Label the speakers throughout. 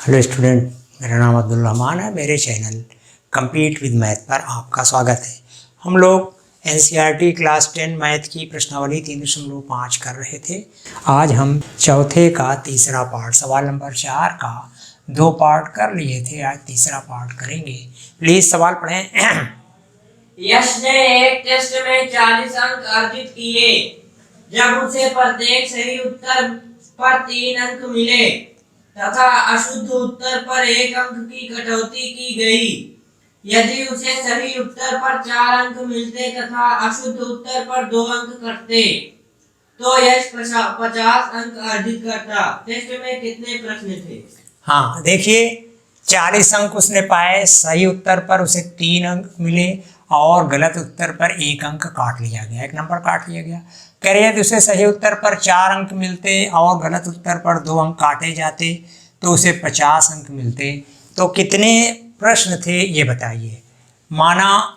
Speaker 1: Hello student, मेरा नाम अब्दुल रहमान है। मेरे चैनल कम्पीट विद मैथ पर आपका स्वागत है। हम लोग एनसीईआरटी क्लास 10 मैथ की प्रश्नावली 3.5 कर रहे थे। आज हम चौथे का तीसरा पार्ट, सवाल नंबर 4 का 2 पार्ट कर लिए थे, आज तीसरा पार्ट करेंगे। प्लीज सवाल पढ़ें।
Speaker 2: यश ने एक टेस्ट में 40 अंक अर्जित किए। जब उसे प्रत्येक सही उत्तर पर 3 अंक मिले तथा अशुद्ध उत्तर पर 1 अंक की कटौती की गई। यदि उसे सही उत्तर पर 4 अंक मिलते तथा अशुद्ध उत्तर पर 2 अंक कटते तो यश 50 अंक अर्जित करता। टेस्ट में कितने प्रश्न थे?
Speaker 1: हाँ, देखिए 40 अंक उसने पाए, सही उत्तर पर उसे 3 अंक मिले और गलत उत्तर पर 1 अंक काट लिया गया, 1 नंबर काट लिया गया। कह रहे हैं उसे सही उत्तर पर 4 अंक मिलते और गलत उत्तर पर 2 अंक काटे जाते तो उसे 50 अंक मिलते। तो कितने प्रश्न थे ये बताइए। माना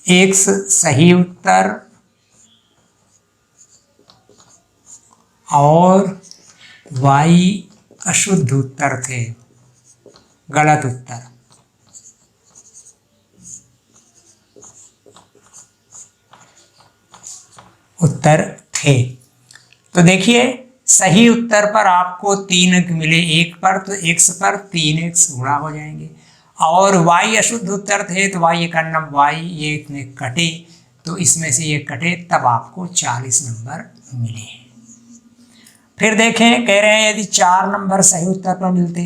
Speaker 1: x सही उत्तर और y अशुद्ध उत्तर थे, गलत उत्तर थे। तो देखिए सही उत्तर पर आपको 3 अंक मिले, एक पर तो x पर 3x गुणा हो जाएंगे और y अशुद्ध उत्तर थे तो y का नंबर y ये इतने कटे तो इसमें से ये कटे तब आपको 40 नंबर मिले। फिर देखें, कह रहे हैं यदि 4 नंबर सही उत्तर पर मिलते,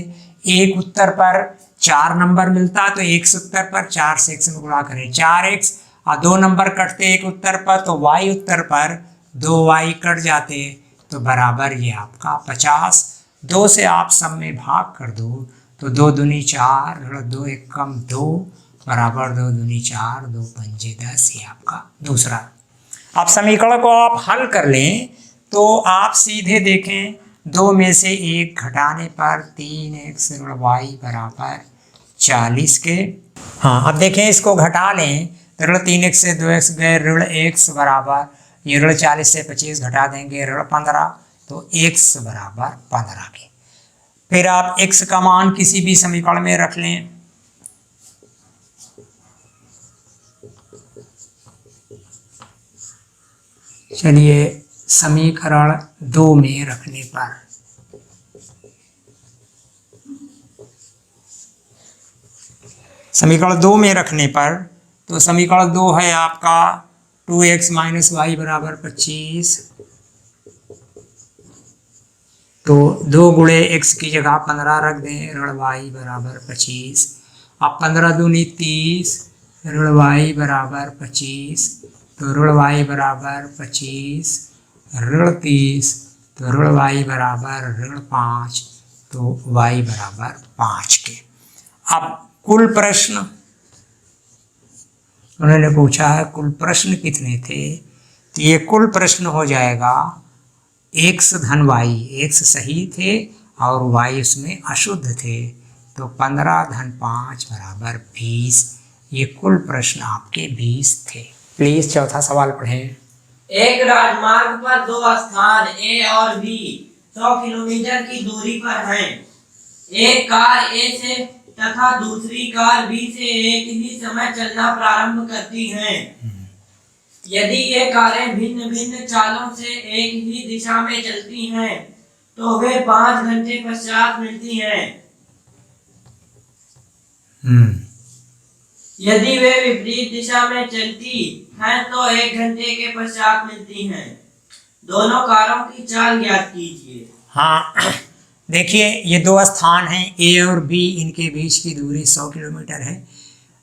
Speaker 1: एक उत्तर पर 4 नंबर मिलता तो एक उत्तर पर 4 से x में गुणा करें 4x और 2 नंबर कटते एक उत्तर पर तो y उत्तर पर 2y कट जाते तो बराबर ये आपका 50। 2 से आप सब में भाग कर दो तो 2 दूनी 4, 2 एक कम 2 बराबर 2 दूनी 4, 2 पंजे 10, ये आपका दूसरा। अब समीकरण को आप हल कर लें तो आप सीधे देखें 2 में से 1 घटाने पर 3x y बराबर 40 के। हाँ, अब देखें इसको घटा लें तो 3x से 2x गए, ऋण x बराबर ये ऋण 40 से 25 घटा देंगे ऋण 15 तो x बराबर 15 के। फिर आप x का मान किसी भी समीकरण में रख लें। चलिए समीकरण 2 में रखने पर तो समीकरण 2 है आपका 2x माइनस वाई बराबर 25। तो 2 गुणे x की जगह 15 रख दें, ऋण y बराबर 25। अब 15 दूनी 30, ऋण y बराबर 25 तो ऋण y बराबर 25, ऋण 30 तो ऋण y बराबर ऋण 5 तो y बराबर 5 के। अब कुल प्रश्न उन्होंने पूछा है, कुल प्रश्न कितने थे? तो ये कुल प्रश्न हो जाएगा x धन y, x सही थे और y उसमें अशुद्ध थे तो 15 धन 5 बराबर 20। ये कुल प्रश्न आपके 20 थे। प्लीज चौथा सवाल पढ़ें।
Speaker 2: एक राजमार्ग पर 2 स्थान A और B 100 किलोमीटर की दूरी पर हैं। एक कार A से तथा दूसरी कार B से एक ही समय चलना प्रारंभ करती हैं। यदि ये कारें भिन्न भिन्न चालों से एक ही दिशा में चलती हैं तो वे 5 घंटे पश्चात मिलती हैं। यदि वे विपरीत दिशा में चलती हैं तो 1 घंटे के पश्चात मिलती हैं। दोनों कारों की चाल ज्ञात कीजिए।
Speaker 1: हाँ, देखिए ये 2 स्थान हैं A और B, इनके बीच की दूरी 100 किलोमीटर है।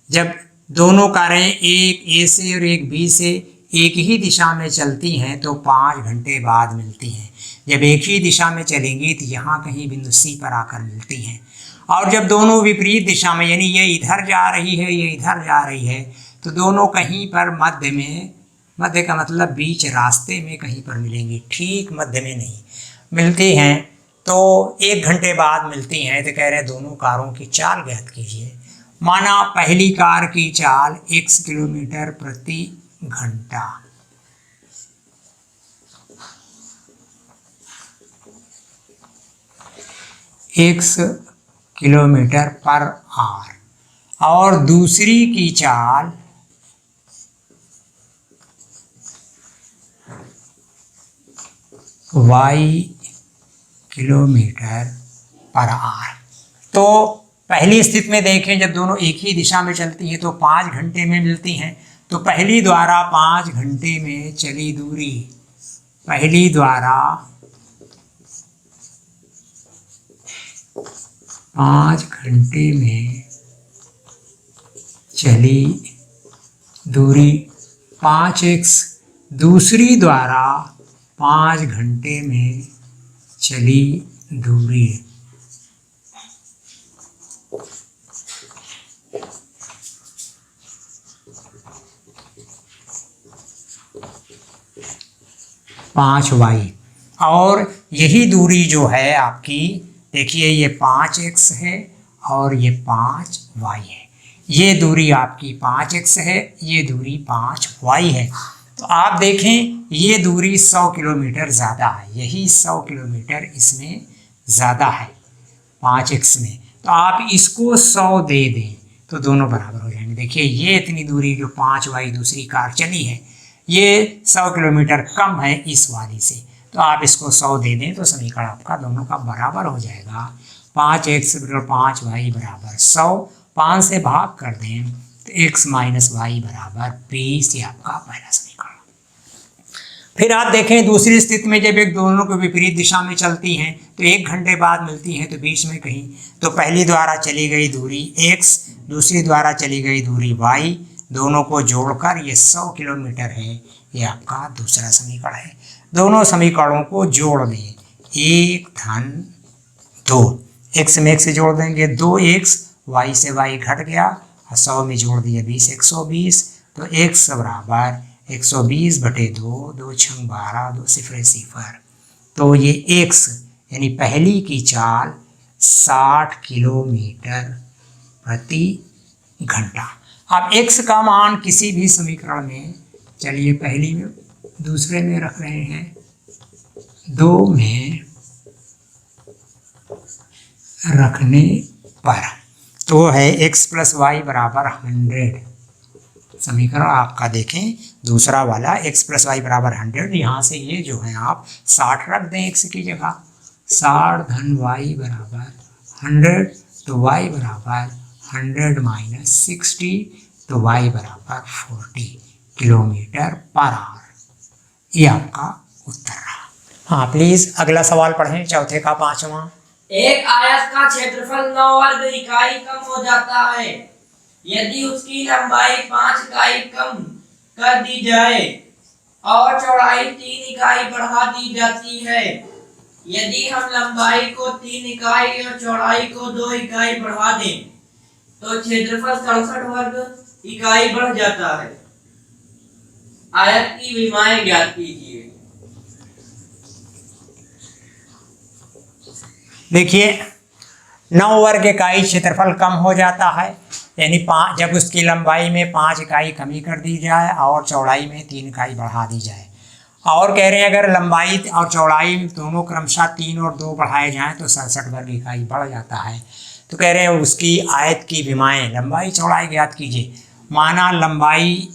Speaker 1: जब दोनों कारें एक A से और एक B से एक ही दिशा में चलती हैं तो 5 घंटे बाद मिलती हैं। जब एक ही दिशा में चलेंगी तो यहाँ कहीं बिंदु C पर आकर मिलती हैं और जब दोनों विपरीत दिशा में, यानी ये इधर जा रही है ये इधर जा रही है, तो दोनों कहीं पर मध्य में, मध्य का मतलब बीच रास्ते में कहीं पर मिलेंगी, ठीक मध्य में नहीं मिलती हैं तो 1 घंटे बाद मिलती हैं। तो कह रहे हैं दोनों कारों की चाल ज्ञात कीजिए। माना पहली कार की चाल x किलोमीटर प्रति घंटा x किलोमीटर पर आवर, और दूसरी की चाल y किलोमीटर पर आवर। तो पहली स्थिति में देखें, जब दोनों एक ही दिशा में चलती हैं तो 5 घंटे में मिलती हैं। तो पहली द्वारा 5 घंटे में चली दूरी, पहली द्वारा 5 घंटे में चली दूरी 5x, दूसरी द्वारा 5 घंटे में चली दूरी 5y, और यही दूरी जो है आपकी, देखिए ये 5x है और ये 5y है। ये दूरी आपकी 5x है, ये दूरी 5y है। तो आप देखें ये दूरी 100 किलोमीटर ज़्यादा है, यही 100 किलोमीटर इसमें ज़्यादा है 5x में। तो आप इसको 100 दे दें तो दोनों बराबर हो जाएंगे। देखिए ये इतनी दूरी जो 5y दूसरी कार चली है, ये 100 किलोमीटर कम है इस वाली से, तो आप इसको 100 दे दें तो समीकरण आपका दोनों का बराबर हो जाएगा। 5x बराबर 5y बराबर 100, 5 से भाग कर दें तो x माइनस वाई बराबर 20, ये आपका पहला समीकरण। फिर आप देखें दूसरी स्थिति में, जब एक दोनों को विपरीत दिशा में चलती हैं तो 1 घंटे बाद मिलती हैं, तो बीच में कहीं, तो पहली द्वारा चली गई दूरी x, दूसरी द्वारा चली गई दूरी y, दोनों को जोड़कर ये 100 किलोमीटर है, ये आपका दूसरा समीकरण है। दोनों समीकरणों को जोड़ दें, 1 धन 2, x में x से जोड़ देंगे 2x, y से y घट गया, 100 में जोड़ दिया 20, 120, तो x बराबर 120 बटे 2, 2 छंग 12, 2 सिफर सिफर, तो ये x यानी पहली की चाल 60 किलोमीटर प्रति घंटा। अब x का मान किसी भी समीकरण में, चलिए पहली में दूसरे में रख रहे हैं, 2 में रखने पर, तो है x प्लस वाई बराबर 100। समीकरण आपका देखें दूसरा वाला, x प्लस वाई बराबर 100, यहाँ से ये जो है आप 60 रख दें x की जगह, 60 धन y बराबर 100, तो y बराबर 100 माइनस 60, तो y बराबर 40 किलोमीटर पर आवर। ये आपका उत्तर रहा। हाँ प्लीज अगला सवाल पढ़ें, चौथे का 5वां।
Speaker 2: एक आयत का क्षेत्रफल 9 वर्ग इकाई कम हो जाता है यदि उसकी लंबाई 5 इकाई कम कर दी जाए और चौड़ाई 3 इकाई बढ़ा दी जाती है। यदि हम लंबाई को 3 इकाई और चौड़ाई को 2 इकाई बढ़ा दें तो क्षेत्रफल 67 वर्ग इकाई बढ़ जाता है। आयत की विमाएं ज्ञात कीजिए।
Speaker 1: देखिए 9 वर्ग इकाई क्षेत्रफल कम हो जाता है, यानी जब उसकी लंबाई में 5 इकाई कमी कर दी जाए और चौड़ाई में 3 इकाई बढ़ा दी जाए। और कह रहे हैं अगर लंबाई और चौड़ाई दोनों क्रमशः 3 और 2 बढ़ाए जाएं तो 67 वर्ग इकाई बढ़ जाता है। तो कह रहे हैं उसकी आयत की विमाएं, लंबाई चौड़ाई ज्ञात कीजिए। माना लंबाई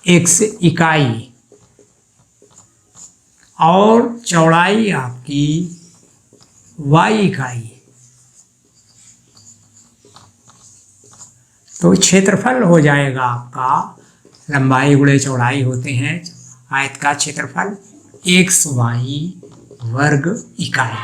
Speaker 1: x इकाई और चौड़ाई आपकी y इकाई, तो क्षेत्रफल हो जाएगा आपका, लंबाई गुणे चौड़ाई होते हैं आयत का क्षेत्रफल, xy वर्ग इकाई,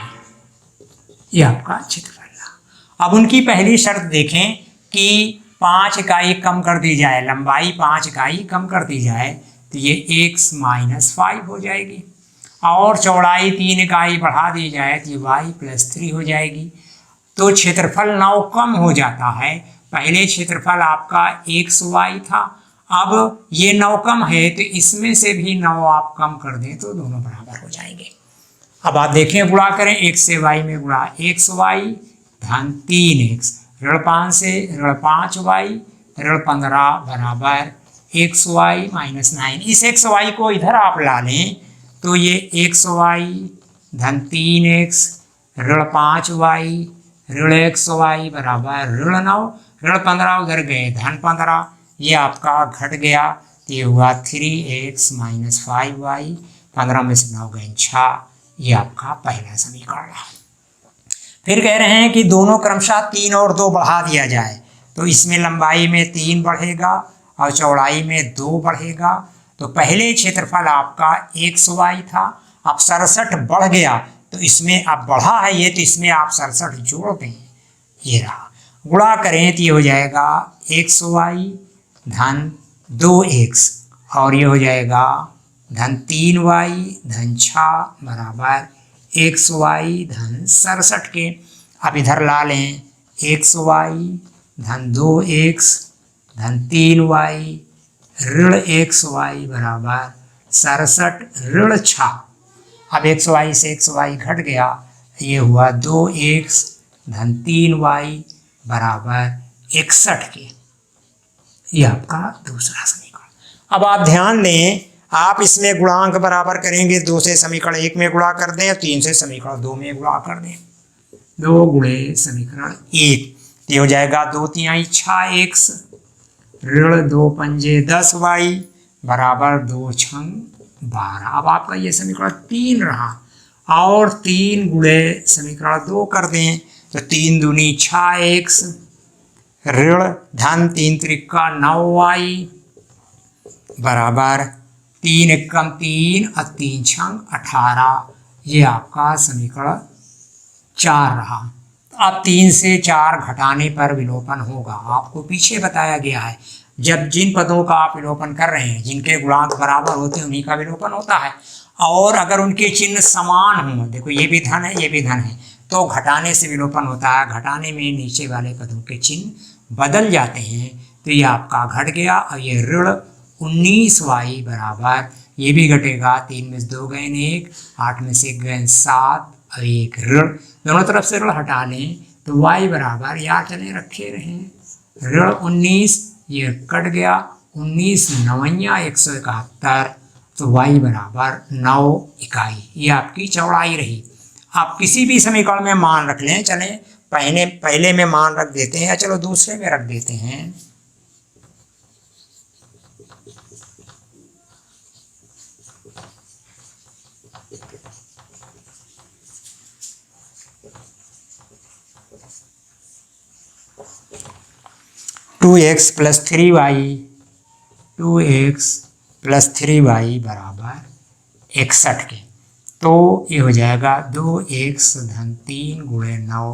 Speaker 1: ये आपका क्षेत्रफल रहा। अब उनकी पहली शर्त देखें कि 5 इकाई कम कर दी जाए, लंबाई 5 इकाई कम कर दी जाए तो ये x माइनस 5 हो जाएगी, और चौड़ाई 3 इकाई बढ़ा दी जाए तो y प्लस 3 हो जाएगी। तो क्षेत्रफल 9 कम हो जाता है। पहले क्षेत्रफल आपका xy था, अब ये 9 कम है तो इसमें से भी 9 आप कम कर दें तो दोनों बराबर हो जाएंगे। अब आप देखें गुणा करें, x से y में गुणा xy धन 3x, ऋण 5 से ऋण 5y, ऋण 15 बराबर एक्स वाई माइनस 9। इस एक्स वाई को इधर आप ला लें तो ये एक्स वाई धन 3x ऋण 5y ऋण एक्स वाई बराबर ऋण 9, ऋण 15 उधर गए धन 15, ये आपका घट गया तो ये हुआ 3x माइनस 5y, 15 में से 9 गए 6, ये आपका पहला समीकरण रहा। फिर कह रहे हैं कि दोनों क्रमशः 3 और 2 बढ़ा दिया जाए, तो इसमें लंबाई में 3 बढ़ेगा और चौड़ाई में 2 बढ़ेगा। तो पहले क्षेत्रफल आपका एक्स वाई था, अब 67 बढ़ गया तो इसमें अब बढ़ा है ये, तो इसमें आप 67 जोड़ दें, ये रहा, गुणा करें तो ये हो जाएगा एक्स वाई धन 2x और ये हो जाएगा धन 3y धन 6 बराबर एक्स वाई धन 67 के। अब इधर ला लें एक्स वाई धन 2x धन 3y ऋण एक्स वाई बराबर 67 ऋण 6। अब एक्स वाई से एक्स वाई घट गया, ये हुआ 2x धन 3y बराबर 61 के, ये आपका दूसरा समीकरण। अब आप ध्यान दें, आप इसमें गुणांक बराबर करेंगे, 2 से समीकरण 1 में गुणा कर दें, 3 से समीकरण 2 में गुणा कर दें, 2 गुणे समीकरण 1, ये हो जाएगा 2 तिहाई 6x ऋण 2 पंजे 10y बराबर 2 छंग 12। अब आपका ये समीकरण 3 रहा, और 3 गुणे समीकरण 2 कर दें तो 3 दूनी 6x ऋण धन 3 त्रिका 9y बराबर 3 एकम 3 और 3 छंग 18, ये आपका समीकरण 4 रहा। अब 3 से 4 घटाने पर विलोपन होगा, आपको पीछे बताया गया है, जब जिन पदों का आप विलोपन कर रहे हैं, जिनके गुणांक बराबर होते हैं उन्हीं का विलोपन होता है, और अगर उनके चिन्ह समान हों, देखो ये भी धन है ये भी धन है, तो घटाने से विलोपन होता है, घटाने में नीचे वाले पदों के चिन्ह बदल जाते हैं, तो ये आपका घट गया, और ये ऋण 19y बराबर, ये भी घटेगा, 3 में से 2 गए 1, 8 में से 1 गए 7 और 1 ऋण, दोनों तरफ से ऋण हटा लें तो y बराबर, याद चले रखे रहें, ऋण 19, ये कट गया, 19 नवैया 171, तो y बराबर 9 इकाई, ये आपकी चौड़ाई रही। आप किसी भी समीकरण में मान रख लें, चलें पहले में मान रख देते हैं, या चलो दूसरे में रख देते हैं। टू एक्स प्लस 3y बराबर 61 के, तो ये हो जाएगा 2x धन 3 गुणे 9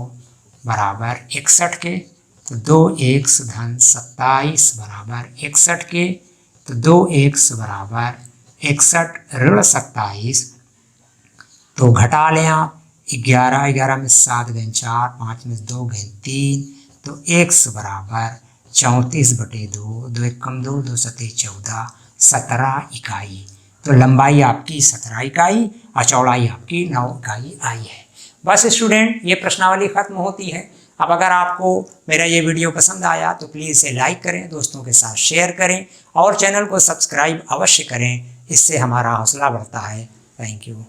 Speaker 1: बराबर 61 के, तो 2x धन 27 बराबर 61 के, तो 2x बराबर 61 ऋण 27, तो घटा लें आप, 11 में 7 गए 4, 5 में 2 गए 3, तो x बराबर 34/2, 2 एकम 2, 2 सते 14, 17 इकाई। तो लंबाई आपकी 17 इकाई और चौड़ाई आपकी 9 इकाई आई है। बस स्टूडेंट, ये प्रश्नावली खत्म होती है। अब अगर आपको मेरा ये वीडियो पसंद आया तो प्लीज़ इसे लाइक करें, दोस्तों के साथ शेयर करें और चैनल को सब्सक्राइब अवश्य करें, इससे हमारा हौसला बढ़ता है। Thank you.